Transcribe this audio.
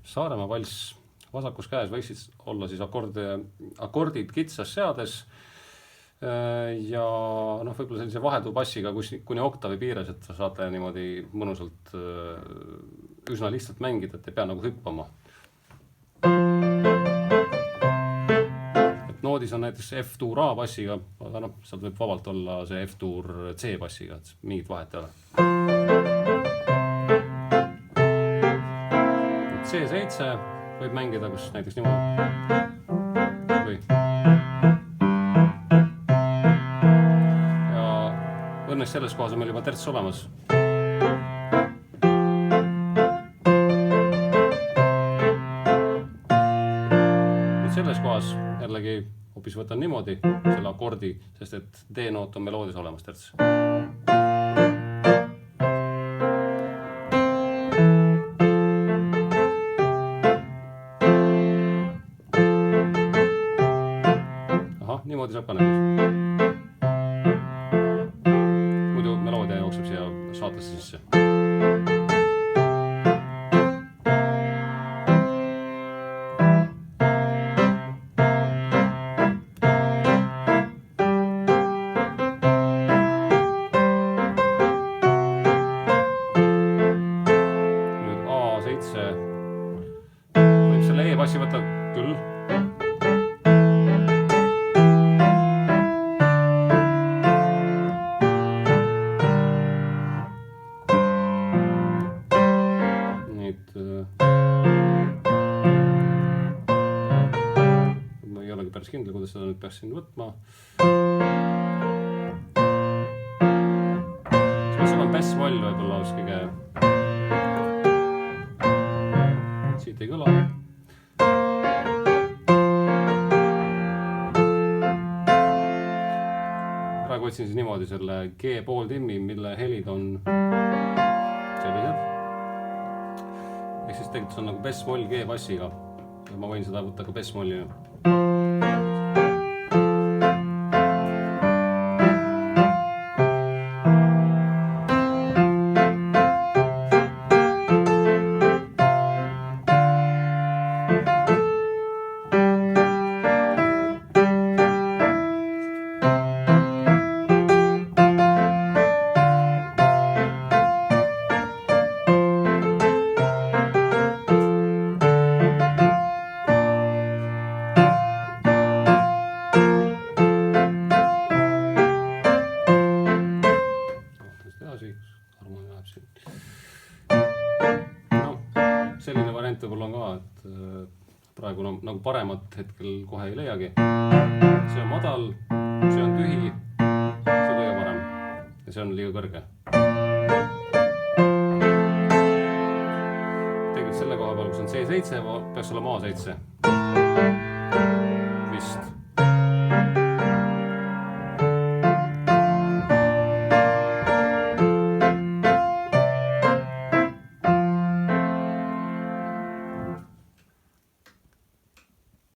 Saaremaa valss vasakus käes võiksid olla siis akordid kitsas seades ja võib-olla sellise vahetubassiga kuni oktavi piires, et saate niimoodi mõnusalt üsna lihtsalt mängida, et ei pea nagu hüppama. Et noodis on näiteks F-tuur A bassiga, aga sealt võib vabalt olla see F-tuur C bassiga, et mingit vahet ei ole. C7 võib mängida, kus näiteks niimoodi või. Ja õnneks selles kohas on meil juba terts olemas. Nüüd selles kohas jällegi hoopis võtan niimoodi selle akordi, sest et D-noot on meloodias olemas terts. Niimoodi saab ka näiteks. Muidu meloodia jookseb siia saatesse sisse. Nüüd A7 võib selle E-bassi võtta küll. Ma ei olegi päris kindel, kuidas seda nüüd peaks siin võtma. Seal on bass-moll võib-olla oleks kõige. Siit ei kõla. Praegu võtsin siis niimoodi selle G-pooltimmi, mille helid on sellised. Ehk siis tegelikult see on nagu bass-moll G-bassiga ja ma võin seda võtta ka bass-mollina. Selline variant võib-olla on ka, et praegu nagu paremat hetkel kohe ei leiagi. See on madal, see on tühi, see on kõige parem ja see on liiga kõrge. Tegelikult selle koha peal, kus on C7, peaks olema A7. Vist.